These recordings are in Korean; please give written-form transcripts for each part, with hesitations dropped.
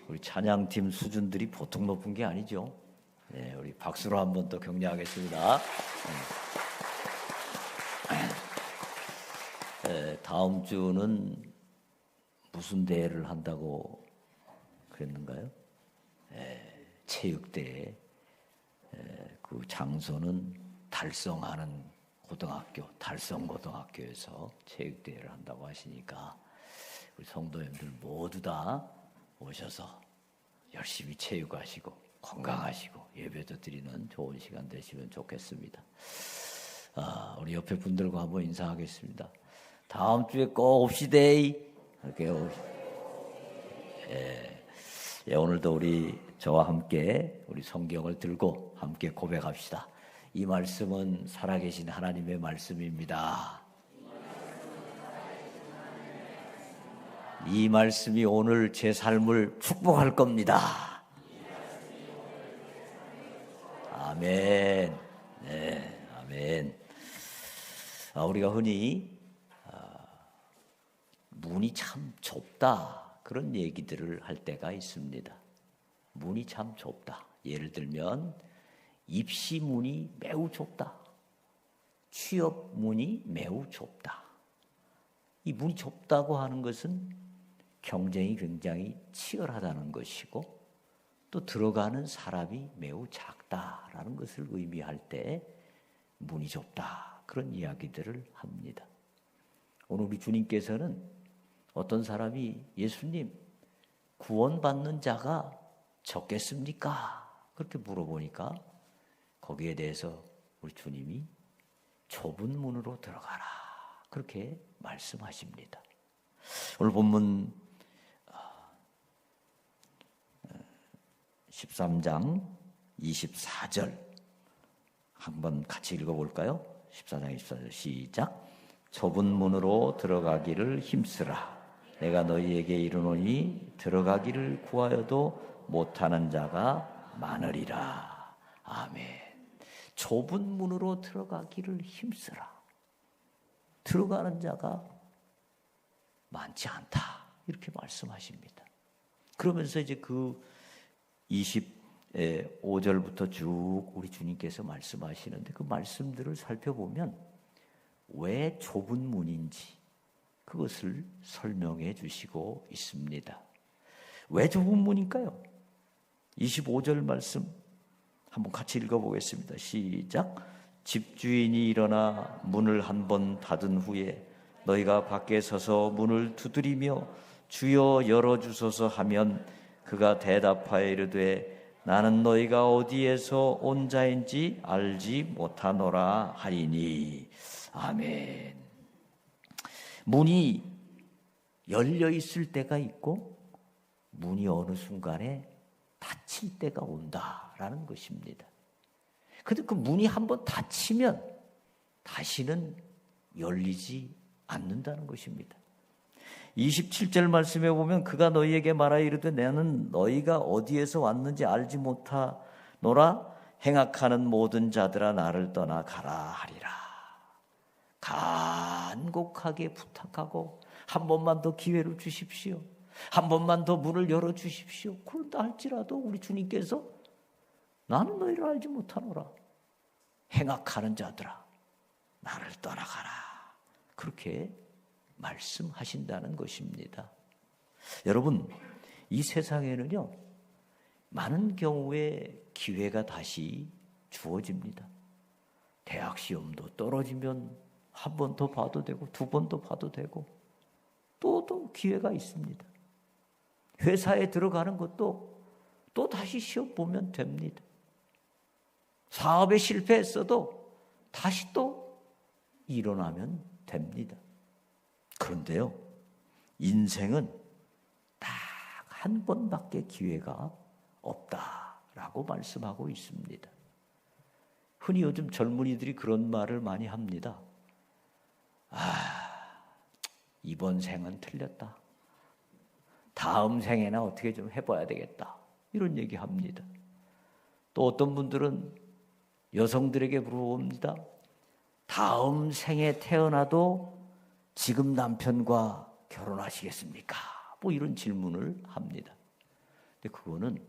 우리 찬양팀 수준들이 보통 높은 게 아니죠. 네, 우리 박수로 한번 더 격려하겠습니다. 네, 다음 주는 무슨 대회를 한다고 그랬는가요? 체육대회. 그 장소는 달성하는 고등학교, 달성고등학교에서 체육대회를 한다고 하시니까 우리 성도님들 모두 다 오셔서 열심히 체육하시고 건강하시고 예배도 드리는 좋은 시간 되시면 좋겠습니다. 우리 옆에 분들과 한번 인사하겠습니다. 다음 주에 꼭 옵시데이. 이렇게 오늘도 저와 함께 우리 성경을 들고 함께 고백합시다. 이 말씀은 살아계신 하나님의 말씀입니다. 이 말씀이 오늘 제 삶을 축복할 겁니다. 아멘. 네, 아멘. 우리가 흔히 문이 참 좁다 그런 얘기들을 할 때가 있습니다. 문이 참 좁다. 예를 들면 입시 문이 매우 좁다. 취업 문이 매우 좁다. 이 문이 좁다고 하는 것은 경쟁이 굉장히 치열하다는 것이고 또 들어가는 사람이 매우 작다라는 것을 의미할 때 문이 좁다 그런 이야기들을 합니다. 오늘 우리 주님께서는 어떤 사람이 예수님 구원받는 자가 적겠습니까? 그렇게 물어보니까 거기에 대해서 우리 주님이 좁은 문으로 들어가라 그렇게 말씀하십니다. 오늘 본문 13장 24절 한번 같이 읽어볼까요? 14장 24절 시작. 좁은 문으로 들어가기를 힘쓰라. 내가 너희에게 이르노니 들어가기를 구하여도 못하는 자가 많으리라. 아멘. 좁은 문으로 들어가기를 힘쓰라. 들어가는 자가 많지 않다. 이렇게 말씀하십니다. 그러면서 이제 그 25절부터 쭉 우리 주님께서 말씀하시는데 그 말씀들을 살펴보면 왜 좁은 문인지 그것을 설명해 주시고 있습니다. 왜 좁은 문일까요? 25절 말씀 한번 같이 읽어보겠습니다. 시작. 집주인이 일어나 문을 한 번 닫은 후에 너희가 밖에 서서 문을 두드리며 주여 열어주소서 하면 그가 대답하여 이르되 나는 너희가 어디에서 온 자인지 알지 못하노라 하리니. 아멘. 문이 열려 있을 때가 있고 문이 어느 순간에 닫힐 때가 온다라는 것입니다. 그런데 그 문이 한번 닫히면 다시는 열리지 않는다는 것입니다. 27절 말씀에 보면 그가 너희에게 말하여 이르되 나는 너희가 어디에서 왔는지 알지 못하노라. 행악하는 모든 자들아 나를 떠나 가라 하리라. 간곡하게 부탁하고 한 번만 더 기회를 주십시오. 한 번만 더 문을 열어주십시오. 그런다 할지라도 우리 주님께서 나는 너희를 알지 못하노라. 행악하는 자들아 나를 떠나가라. 그렇게 말씀하신다는 것입니다. 여러분, 이 세상에는요 많은 경우에 기회가 다시 주어집니다. 대학 시험도 떨어지면 한 번 더 봐도 되고 두 번 더 봐도 되고 또 기회가 있습니다. 회사에 들어가는 것도 또 다시 시험 보면 됩니다. 사업에 실패했어도 다시 또 일어나면 됩니다. 그런데요, 인생은 딱 한 번밖에 기회가 없다라고 말씀하고 있습니다. 흔히 요즘 젊은이들이 그런 말을 많이 합니다. 이번 생은 틀렸다. 다음 생에나 어떻게 좀 해봐야 되겠다. 이런 얘기 합니다. 또 어떤 분들은 여성들에게 물어봅니다. 다음 생에 태어나도 지금 남편과 결혼하시겠습니까? 뭐 이런 질문을 합니다. 근데 그거는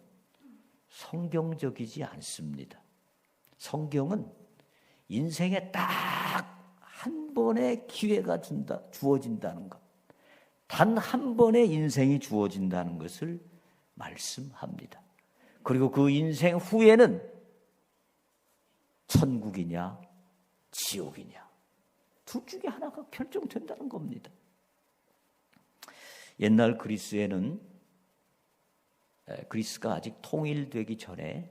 성경적이지 않습니다. 성경은 인생에 딱 한 번의 기회가 주어진다는 것, 단 한 번의 인생이 주어진다는 것을 말씀합니다. 그리고 그 인생 후에는 천국이냐 지옥이냐 둘 중에 하나가 결정된다는 겁니다. 옛날 그리스에는, 그리스가 아직 통일되기 전에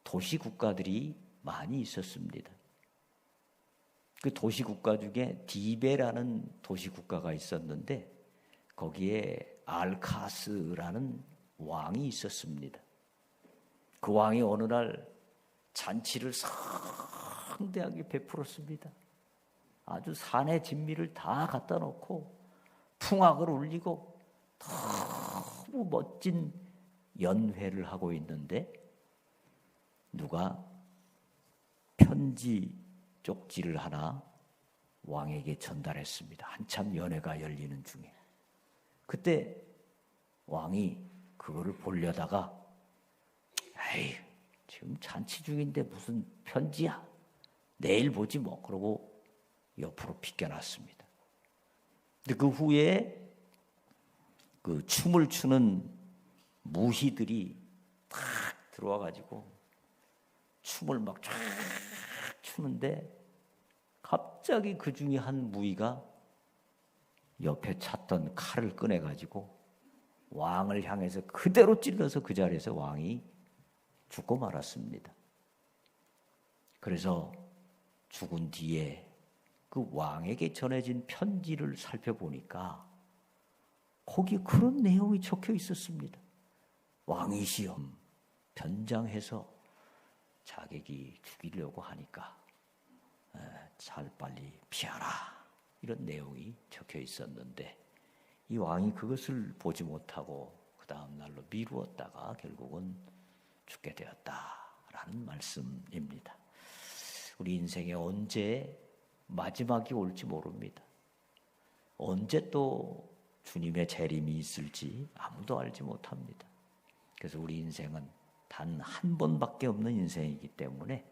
도시국가들이 많이 있었습니다. 그 도시국가 중에 디베라는 도시국가가 있었는데 거기에 알카스라는 왕이 있었습니다. 그 왕이 어느 날 잔치를 성대하게 베풀었습니다. 아주 산의 진미를 다 갖다 놓고 풍악을 울리고 너무 멋진 연회를 하고 있는데 누가 편지 쪽지를 하나 왕에게 전달했습니다. 한참 연회가 열리는 중에. 그때 왕이 그거를 보려다가 에이, 지금 잔치 중인데 무슨 편지야? 내일 보지 뭐. 그러고 옆으로 비껴놨습니다. 근데 그 후에 그 춤을 추는 무희들이 탁 들어와가지고 춤을 막 쫙 추는데 갑자기 그 중에 한 무희가 옆에 찼던 칼을 꺼내가지고 왕을 향해서 그대로 찔러서 그 자리에서 왕이 죽고 말았습니다. 그래서 죽은 뒤에 그 왕에게 전해진 편지를 살펴보니까 거기에 그런 내용이 적혀 있었습니다. 왕이시여, 변장해서 자객이 죽이려고 하니까 잘 빨리 피하라, 이런 내용이 적혀 있었는데 이 왕이 그것을 보지 못하고 그 다음 날로 미루었다가 결국은 죽게 되었다라는 말씀입니다. 우리 인생에 언제 마지막이 올지 모릅니다. 언제 또 주님의 재림이 있을지 아무도 알지 못합니다. 그래서 우리 인생은 단 한 번밖에 없는 인생이기 때문에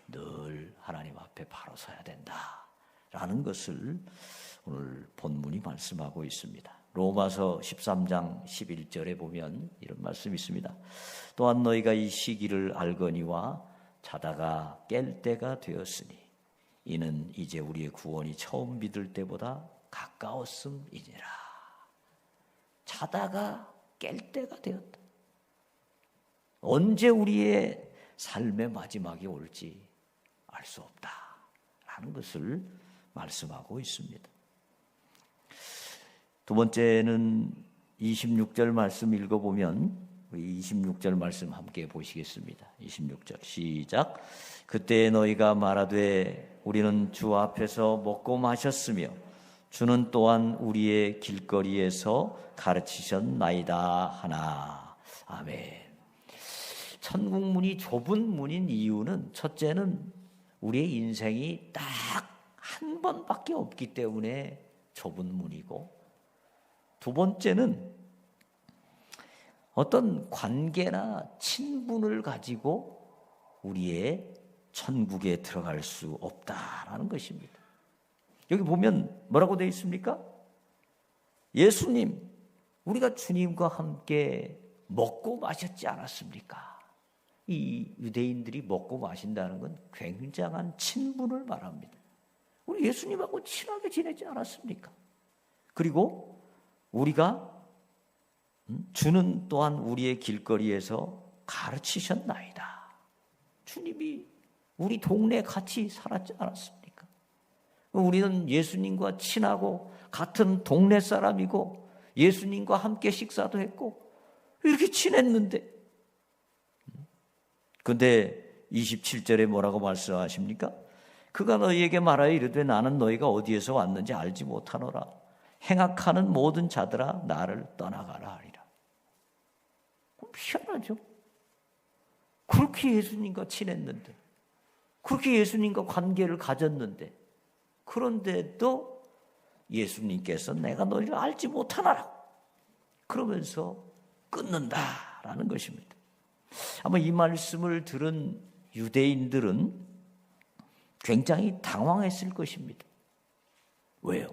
늘 하나님 앞에 바로 서야 된다라는 것을 오늘 본문이 말씀하고 있습니다. 로마서 13장 11절에 보면 이런 말씀이 있습니다. 또한 너희가 이 시기를 알거니와 자다가 깰 때가 되었으니 이는 이제 우리의 구원이 처음 믿을 때보다 가까웠음이니라. 자다가 깰 때가 되었다. 언제 우리의 삶의 마지막이 올지 알 수 없다라는 것을 말씀하고 있습니다. 두 번째는 26절 말씀 읽어보면 우리 26절 말씀 함께 보시겠습니다. 26절 시작. 그때 너희가 말하되 우리는 주 앞에서 먹고 마셨으며 주는 또한 우리의 길거리에서 가르치셨나이다 하나. 아멘. 천국 문이 좁은 문인 이유는 첫째는 우리의 인생이 딱 한 번밖에 없기 때문에 좁은 문이고, 두 번째는 어떤 관계나 친분을 가지고 우리의 천국에 들어갈 수 없다라는 것입니다. 여기 보면 뭐라고 되어 있습니까? 예수님, 우리가 주님과 함께 먹고 마셨지 않았습니까? 이 유대인들이 먹고 마신다는 건 굉장한 친분을 말합니다. 우리 예수님하고 친하게 지내지 않았습니까? 그리고 우리가 주는 또한 우리의 길거리에서 가르치셨나이다. 주님이 우리 동네에 같이 살았지 않았습니까? 우리는 예수님과 친하고 같은 동네 사람이고 예수님과 함께 식사도 했고 이렇게 친했는데, 근데 27절에 뭐라고 말씀하십니까? 그가 너희에게 말하여 이르되 나는 너희가 어디에서 왔는지 알지 못하노라. 행악하는 모든 자들아 나를 떠나가라 하리라. 희한하죠? 그렇게 예수님과 친했는데, 그렇게 예수님과 관계를 가졌는데, 그런데도 예수님께서 내가 너희를 알지 못하노라 그러면서 끊는다라는 것입니다. 아마 이 말씀을 들은 유대인들은 굉장히 당황했을 것입니다. 왜요?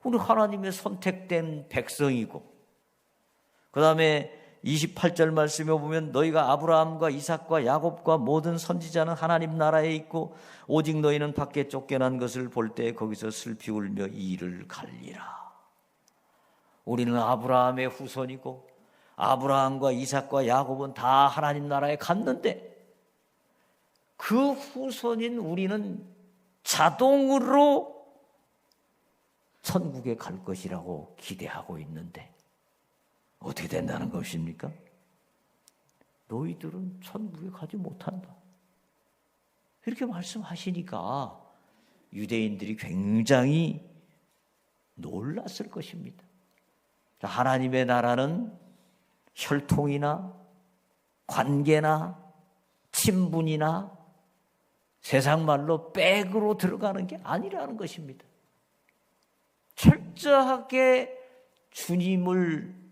우리 하나님의 선택된 백성이고, 그 다음에 28절 말씀에 보면 너희가 아브라함과 이삭과 야곱과 모든 선지자는 하나님 나라에 있고 오직 너희는 밖에 쫓겨난 것을 볼 때 거기서 슬피 울며 이를 갈리라. 우리는 아브라함의 후손이고 아브라함과 이삭과 야곱은 다 하나님 나라에 갔는데 그 후손인 우리는 자동으로 천국에 갈 것이라고 기대하고 있는데 어떻게 된다는 것입니까? 너희들은 천국에 가지 못한다. 이렇게 말씀하시니까 유대인들이 굉장히 놀랐을 것입니다. 하나님의 나라는 혈통이나 관계나 친분이나 세상 말로 백으로 들어가는 게 아니라는 것입니다. 철저하게 주님을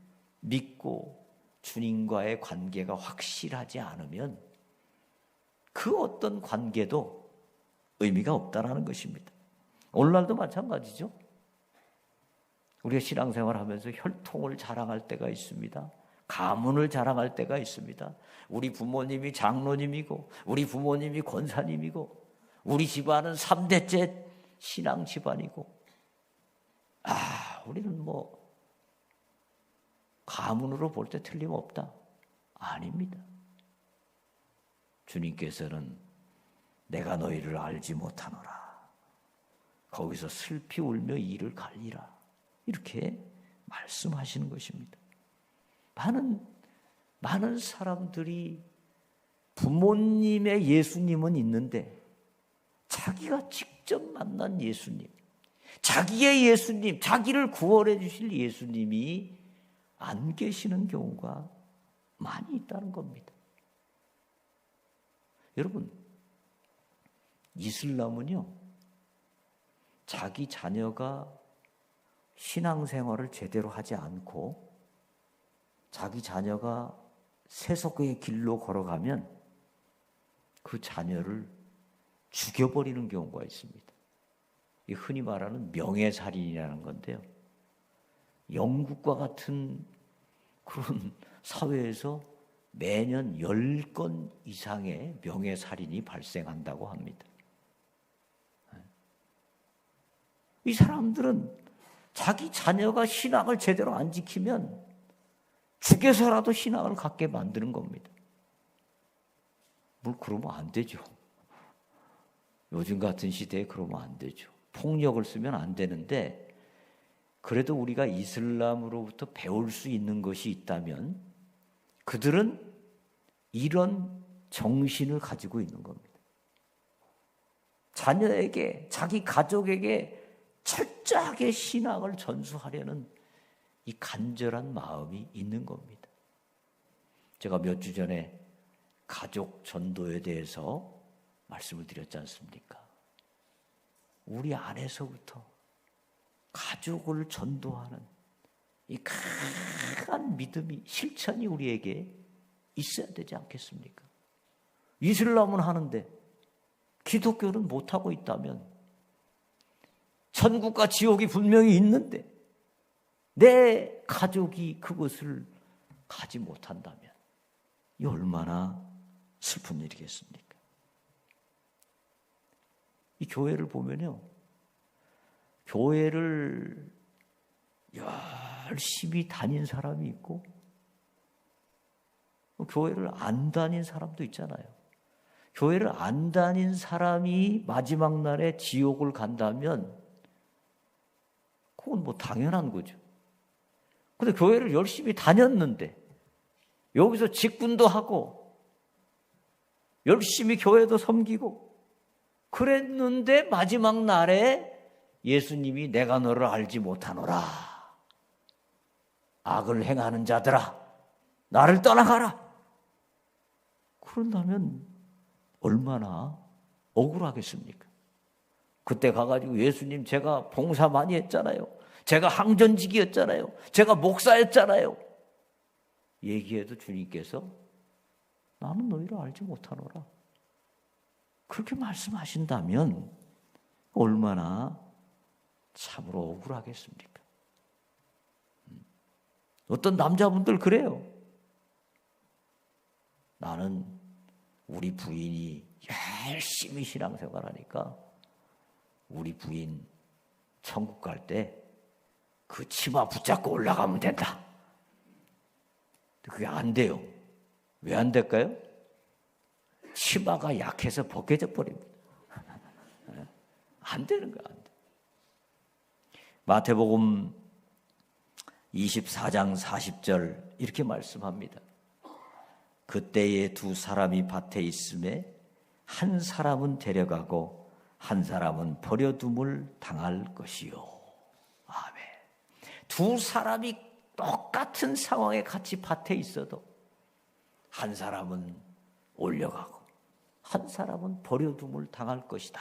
믿고 주님과의 관계가 확실하지 않으면 그 어떤 관계도 의미가 없다는 것입니다. 오늘날도 마찬가지죠. 우리가 신앙생활하면서 혈통을 자랑할 때가 있습니다. 가문을 자랑할 때가 있습니다. 우리 부모님이 장로님이고 우리 부모님이 권사님이고 우리 집안은 3대째 신앙 집안이고 우리는 뭐 가문으로 볼 때 틀림없다. 아닙니다. 주님께서는 내가 너희를 알지 못하노라. 거기서 슬피 울며 이를 갈리라. 이렇게 말씀하시는 것입니다. 많은 사람들이 부모님의 예수님은 있는데 자기가 직접 만난 예수님, 자기의 예수님, 자기를 구원해 주실 예수님이 안 계시는 경우가 많이 있다는 겁니다. 여러분, 이슬람은요, 자기 자녀가 신앙생활을 제대로 하지 않고 자기 자녀가 세속의 길로 걸어가면 그 자녀를 죽여버리는 경우가 있습니다. 이 흔히 말하는 명예살인이라는 건데요. 영국과 같은 그런 사회에서 매년 10건 이상의 명예살인이 발생한다고 합니다. 이 사람들은 자기 자녀가 신앙을 제대로 안 지키면 죽여서라도 신앙을 갖게 만드는 겁니다. 뭘 그러면 안 되죠. 요즘 같은 시대에 그러면 안 되죠. 폭력을 쓰면 안 되는데 그래도 우리가 이슬람으로부터 배울 수 있는 것이 있다면 그들은 이런 정신을 가지고 있는 겁니다. 자녀에게, 자기 가족에게 철저하게 신앙을 전수하려는 이 간절한 마음이 있는 겁니다. 제가 몇 주 전에 가족 전도에 대해서 말씀을 드렸지 않습니까? 우리 안에서부터 가족을 전도하는 이 강한 믿음이, 실천이 우리에게 있어야 되지 않겠습니까? 이슬람은 하는데 기독교는 못하고 있다면, 천국과 지옥이 분명히 있는데 내 가족이 그것을 가지 못한다면 이 얼마나 슬픈 일이겠습니까? 이 교회를 보면요, 교회를 열심히 다닌 사람이 있고 교회를 안 다닌 사람도 있잖아요. 교회를 안 다닌 사람이 마지막 날에 지옥을 간다면 그건 뭐 당연한 거죠. 근데 교회를 열심히 다녔는데 여기서 직분도 하고 열심히 교회도 섬기고 그랬는데 마지막 날에 예수님이 내가 너를 알지 못하노라. 악을 행하는 자들아, 나를 떠나가라. 그런다면 얼마나 억울하겠습니까? 그때 가가지고 예수님, 제가 봉사 많이 했잖아요. 제가 항전직이었잖아요. 제가 목사였잖아요. 얘기해도 주님께서 나는 너희를 알지 못하노라. 그렇게 말씀하신다면 얼마나 참으로 억울하겠습니까? 어떤 남자분들 그래요. 나는 우리 부인이 열심히 신앙생활하니까 우리 부인 천국 갈 때 그 치마 붙잡고 올라가면 된다. 그게 안 돼요. 왜 안 될까요? 치마가 약해서 벗겨져 버립니다. 안 되는 거야. 안 돼. 마태복음 24장 40절 이렇게 말씀합니다. 그때에 두 사람이 밭에 있음에 한 사람은 데려가고 한 사람은 버려둠을 당할 것이요. 아멘. 두 사람이 똑같은 상황에 같이 밭에 있어도 한 사람은 올려가고 한 사람은 버려둠을 당할 것이다.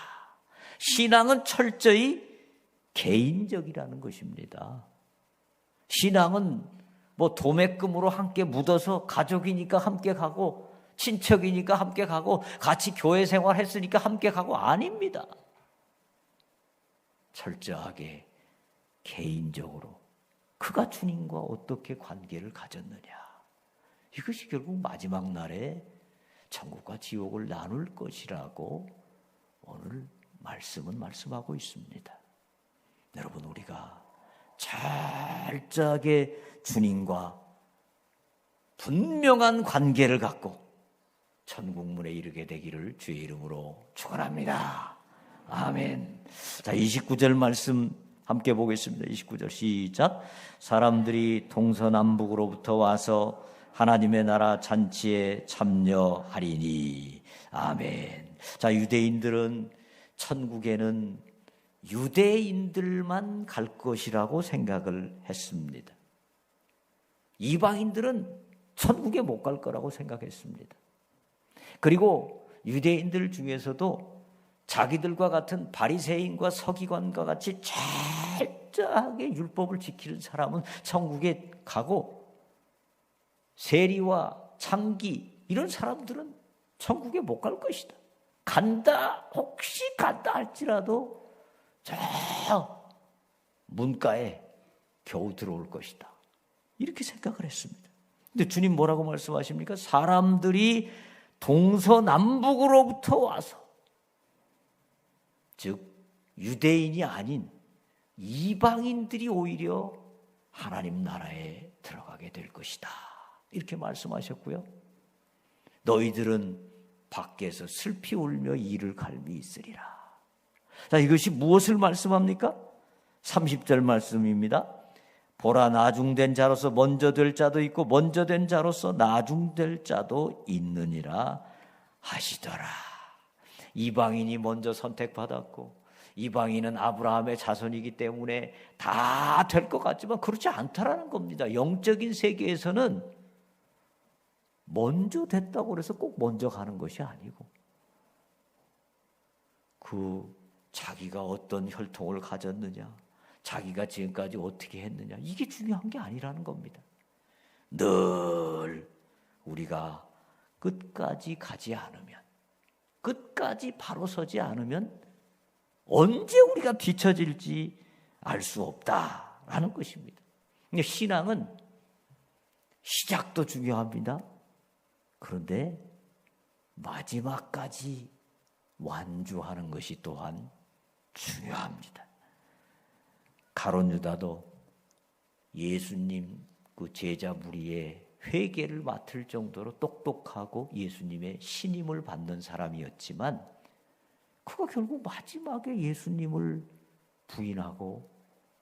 신앙은 철저히 개인적이라는 것입니다. 신앙은 뭐 도매금으로 함께 묻어서 가족이니까 함께 가고 친척이니까 함께 가고 같이 교회 생활했으니까 함께 가고 아닙니다. 철저하게 개인적으로 그가 주님과 어떻게 관계를 가졌느냐. 이것이 결국 마지막 날에 천국과 지옥을 나눌 것이라고 오늘 말씀은 말씀하고 있습니다. 여러분, 우리가 철저하게 주님과 분명한 관계를 갖고 천국문에 이르게 되기를 주의 이름으로 축원합니다. 아멘. 자, 29절 말씀 함께 보겠습니다. 29절 시작. 사람들이 동서남북으로부터 와서 하나님의 나라 잔치에 참여하리니. 아멘. 자, 유대인들은 천국에는 유대인들만 갈 것이라고 생각을 했습니다. 이방인들은 천국에 못 갈 거라고 생각했습니다. 그리고 유대인들 중에서도 자기들과 같은 바리새인과 서기관과 같이 철저하게 율법을 지키는 사람은 천국에 가고 세리와 창기 이런 사람들은 천국에 못 갈 것이다. 간다, 혹시 간다 할지라도 저 문가에 겨우 들어올 것이다. 이렇게 생각을 했습니다. 근데 주님 뭐라고 말씀하십니까? 사람들이 동서남북으로부터 와서, 즉 유대인이 아닌 이방인들이 오히려 하나님 나라에 들어가게 될 것이다. 이렇게 말씀하셨고요. 너희들은 밖에서 슬피 울며 이를 갈미 있으리라. 자, 이것이 무엇을 말씀합니까? 30절 말씀입니다. 보라, 나중된 자로서 먼저 될 자도 있고 먼저 된 자로서 나중될 자도 있느니라 하시더라. 이방인이 먼저 선택받았고 이방인은 아브라함의 자손이기 때문에 다 될 것 같지만 그렇지 않다라는 겁니다. 영적인 세계에서는 먼저 됐다고 해서 꼭 먼저 가는 것이 아니고 자기가 어떤 혈통을 가졌느냐, 자기가 지금까지 어떻게 했느냐, 이게 중요한 게 아니라는 겁니다. 늘 우리가 끝까지 가지 않으면, 끝까지 바로 서지 않으면 언제 우리가 뒤처질지 알 수 없다라는 것입니다. 근데 신앙은 시작도 중요합니다. 그런데 마지막까지 완주하는 것이 또한 중요합니다. 가룟 유다도 예수님 그 제자 무리의 회개를 맡을 정도로 똑똑하고 예수님의 신임을 받는 사람이었지만 그가 결국 마지막에 예수님을 부인하고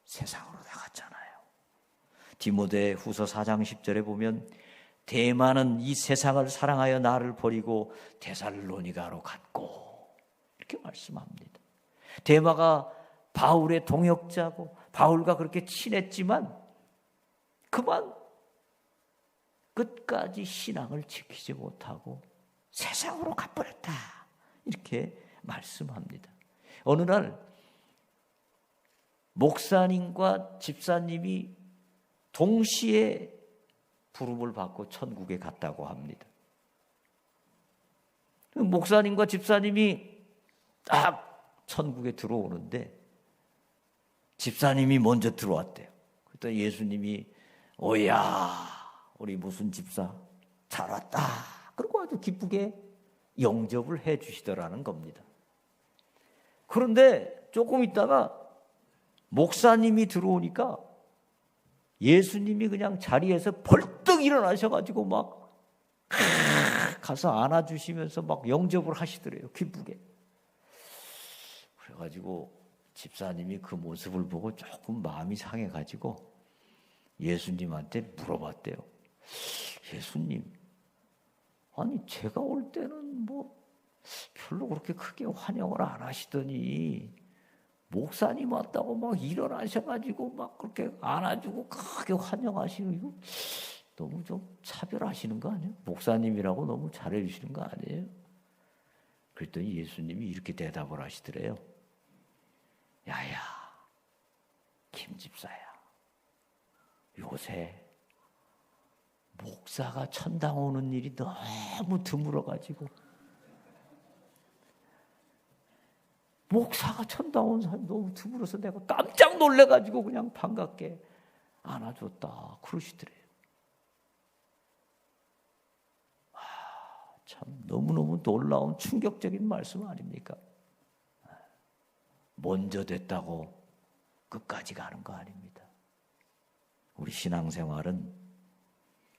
세상으로 나갔잖아요. 디모데 후서 4장 10절에 보면 데마는 이 세상을 사랑하여 나를 버리고 데살로니가로 갔고 이렇게 말씀합니다. 데마가 바울의 동역자고 바울과 그렇게 친했지만 그만 끝까지 신앙을 지키지 못하고 세상으로 가버렸다. 이렇게 말씀합니다. 어느 날 목사님과 집사님이 동시에 부름을 받고 천국에 갔다고 합니다. 목사님과 집사님이 딱 천국에 들어오는데 집사님이 먼저 들어왔대요. 그랬더니 예수님이 오야 우리 무슨 집사 잘 왔다. 그리고 아주 기쁘게 영접을 해 주시더라는 겁니다. 그런데 조금 있다가 목사님이 들어오니까 예수님이 그냥 자리에서 벌떡 일어나셔가지고 막 가서 안아주시면서 막 영접을 하시더래요. 기쁘게. 그래가지고 집사님이 그 모습을 보고 조금 마음이 상해가지고 예수님한테 물어봤대요. 예수님, 아니 제가 올 때는 뭐 별로 그렇게 크게 환영을 안 하시더니 목사님 왔다고 막 일어나셔가지고 막 그렇게 안아주고 크게 환영하시고 이거 너무 좀 차별하시는 거 아니에요? 목사님이라고 너무 잘해주시는 거 아니에요? 그랬더니 예수님이 이렇게 대답을 하시더래요. 야야, 김집사야, 요새 목사가 천당 오는 일이 너무 드물어가지고 목사가 천당 온 사람이 너무 드물어서 내가 깜짝 놀래가지고 그냥 반갑게 안아줬다 그러시더래요. 참 너무너무 놀라운 충격적인 말씀 아닙니까? 먼저 됐다고 끝까지 가는 거 아닙니다. 우리 신앙생활은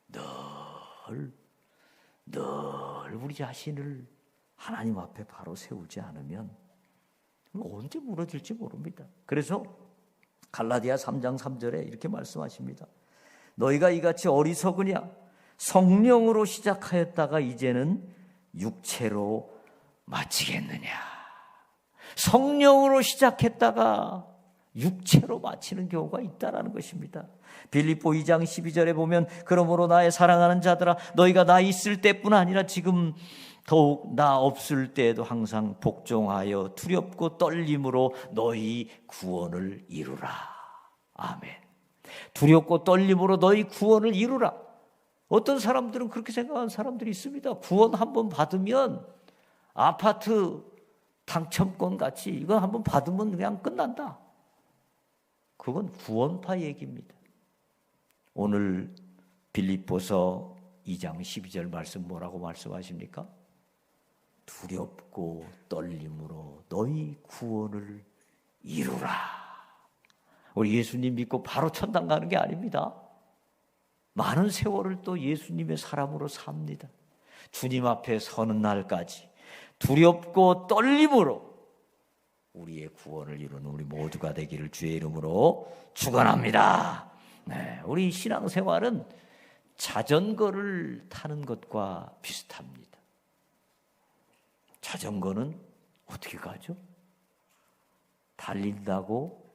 늘 우리 자신을 하나님 앞에 바로 세우지 않으면 언제 무너질지 모릅니다. 그래서 갈라디아 3장 3절에 이렇게 말씀하십니다. 너희가 이같이 어리석으냐? 성령으로 시작하였다가 이제는 육체로 마치겠느냐? 성령으로 시작했다가 육체로 마치는 경우가 있다라는 것입니다. 빌립보 2장 12절에 보면 그러므로 나의 사랑하는 자들아 너희가 나 있을 때뿐 아니라 지금 더욱 나 없을 때에도 항상 복종하여 두렵고 떨림으로 너희 구원을 이루라. 아멘. 두렵고 떨림으로 너희 구원을 이루라. 어떤 사람들은 그렇게 생각하는 사람들이 있습니다. 구원 한번 받으면 아파트 당첨권 같이 이거 한번 받으면 그냥 끝난다. 그건 구원파 얘기입니다. 오늘 빌립보서 2장 12절 말씀 뭐라고 말씀하십니까? 두렵고 떨림으로 너희 구원을 이루라. 우리 예수님 믿고 바로 천당 가는 게 아닙니다. 많은 세월을 또 예수님의 사람으로 삽니다. 주님 앞에 서는 날까지 두렵고 떨림으로 우리의 구원을 이루는 우리 모두가 되기를 주의 이름으로 축원합니다. 네, 우리 신앙생활은 자전거를 타는 것과 비슷합니다. 자전거는 어떻게 가죠? 달린다고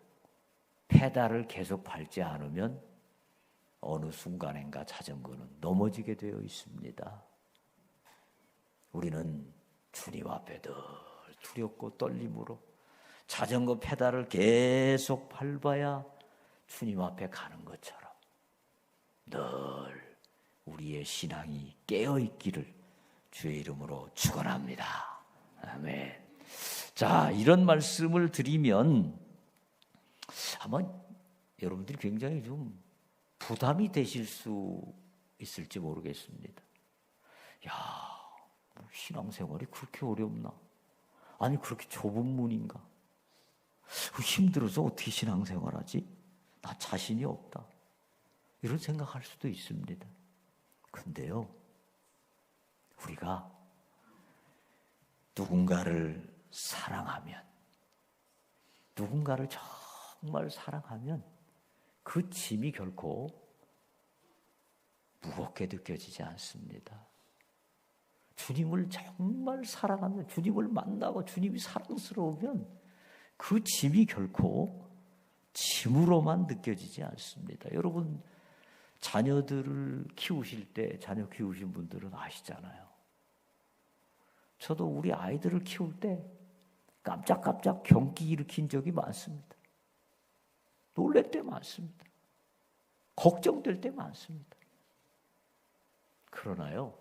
페달을 계속 밟지 않으면 어느 순간인가 자전거는 넘어지게 되어 있습니다. 우리는 주님 앞에 늘 두렵고 떨림으로 자전거 페달을 계속 밟아야 주님 앞에 가는 것처럼 늘 우리의 신앙이 깨어있기를 주의 이름으로 축원합니다. 아멘. 자, 이런 말씀을 드리면 아마 여러분들이 굉장히 좀 부담이 되실 수 있을지 모르겠습니다. 야, 신앙생활이 그렇게 어렵나? 아니 그렇게 좁은 문인가? 힘들어서 어떻게 신앙생활하지? 나 자신이 없다. 이런 생각할 수도 있습니다. 근데요, 우리가 누군가를 사랑하면, 누군가를 정말 사랑하면 그 짐이 결코 무겁게 느껴지지 않습니다. 주님을 정말 사랑하면, 주님을 만나고 주님이 사랑스러우면 그 짐이 결코 짐으로만 느껴지지 않습니다. 여러분, 자녀들을 키우실 때, 자녀 키우신 분들은 아시잖아요. 저도 우리 아이들을 키울 때 깜짝깜짝 경기 일으킨 적이 많습니다. 놀랄 때 많습니다. 걱정될 때 많습니다. 그러나요,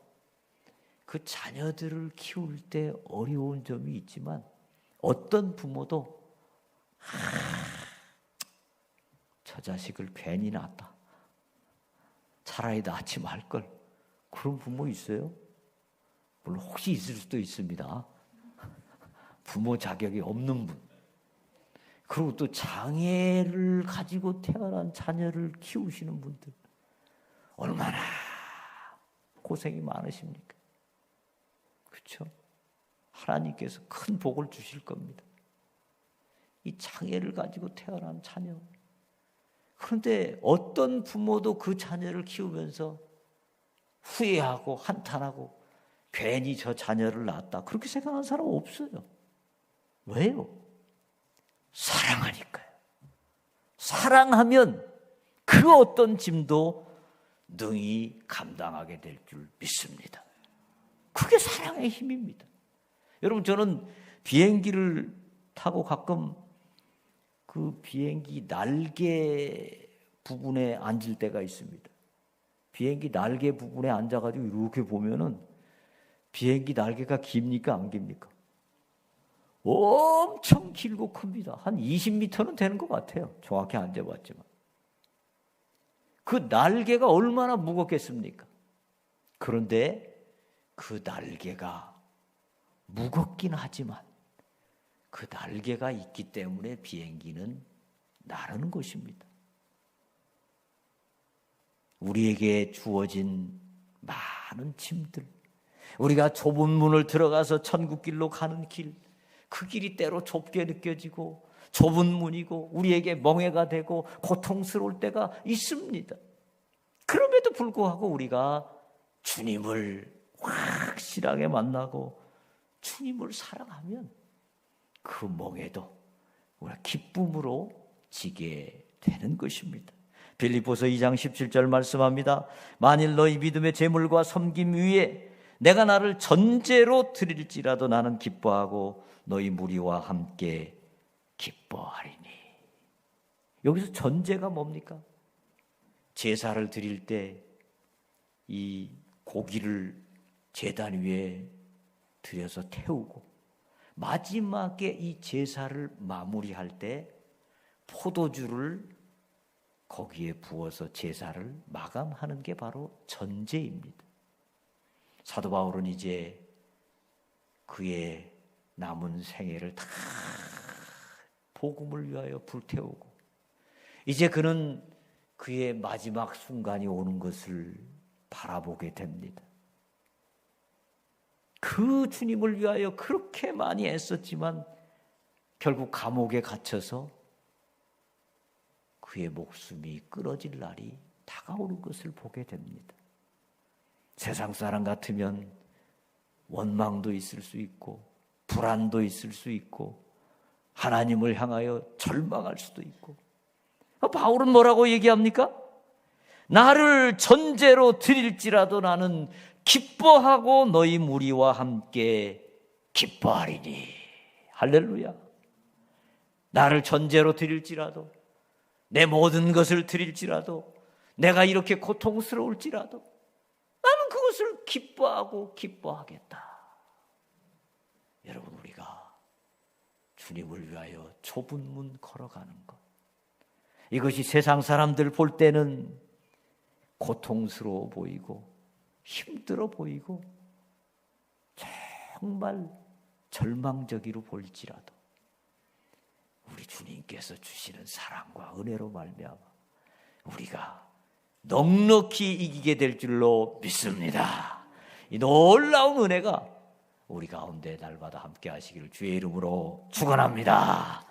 그 자녀들을 키울 때 어려운 점이 있지만 어떤 부모도 저 자식을 괜히 낳았다, 차라리 낳지 말걸, 그런 부모 있어요? 물론 혹시 있을 수도 있습니다. 부모 자격이 없는 분, 그리고 또 장애를 가지고 태어난 자녀를 키우시는 분들 얼마나 고생이 많으십니까? 그렇죠? 하나님께서 큰 복을 주실 겁니다. 이 장애를 가지고 태어난 자녀. 그런데 어떤 부모도 그 자녀를 키우면서 후회하고 한탄하고 괜히 저 자녀를 낳았다, 그렇게 생각하는 사람 없어요. 왜요? 사랑하니까요. 사랑하면 그 어떤 짐도 능히 감당하게 될 줄 믿습니다. 그게 사랑의 힘입니다. 여러분, 저는 비행기를 타고 가끔 그 비행기 날개 부분에 앉을 때가 있습니다. 비행기 날개 부분에 앉아가지고 이렇게 보면은 비행기 날개가 깁니까 안 깁니까? 엄청 길고 큽니다. 한 20m는 되는 것 같아요. 정확히 안 재봤지만. 그 날개가 얼마나 무겁겠습니까? 그런데 그 날개가 무겁긴 하지만 그 날개가 있기 때문에 비행기는 나르는 것입니다. 우리에게 주어진 많은 짐들, 우리가 좁은 문을 들어가서 천국길로 가는 길, 그 길이 때로 좁게 느껴지고 좁은 문이고 우리에게 멍해가 되고 고통스러울 때가 있습니다. 그럼에도 불구하고 우리가 주님을 확실하게 만나고 주님을 사랑하면 그 멍에도 우리가 기쁨으로 지게 되는 것입니다. 빌립보서 2장 17절 말씀합니다. 만일 너희 믿음의 재물과 섬김 위에 내가 나를 전제로 드릴지라도 나는 기뻐하고 너희 무리와 함께 기뻐하리니. 여기서 전제가 뭡니까? 제사를 드릴 때 이 고기를 제단 위에 들여서 태우고 마지막에 이 제사를 마무리할 때 포도주를 거기에 부어서 제사를 마감하는 게 바로 전제입니다. 사도 바울은 이제 그의 남은 생애를 다 복음을 위하여 불태우고 이제 그는 그의 마지막 순간이 오는 것을 바라보게 됩니다. 그 주님을 위하여 그렇게 많이 애썼지만 결국 감옥에 갇혀서 그의 목숨이 끊어질 날이 다가오는 것을 보게 됩니다. 세상 사람 같으면 원망도 있을 수 있고 불안도 있을 수 있고 하나님을 향하여 절망할 수도 있고. 바울은 뭐라고 얘기합니까? 나를 전제로 드릴지라도 나는 기뻐하고 너희 무리와 함께 기뻐하리니. 할렐루야. 나를 전제로 드릴지라도, 내 모든 것을 드릴지라도, 내가 이렇게 고통스러울지라도 나는 그것을 기뻐하고 기뻐하겠다. 여러분, 우리가 주님을 위하여 좁은 문 걸어가는 것, 이것이 세상 사람들 볼 때는 고통스러워 보이고 힘들어 보이고 정말 절망적으로 보일지라도 우리 주님께서 주시는 사랑과 은혜로 말미암아 우리가 넉넉히 이기게 될 줄로 믿습니다. 이 놀라운 은혜가 우리 가운데 날마다 함께 하시기를 주의 이름으로 축원합니다.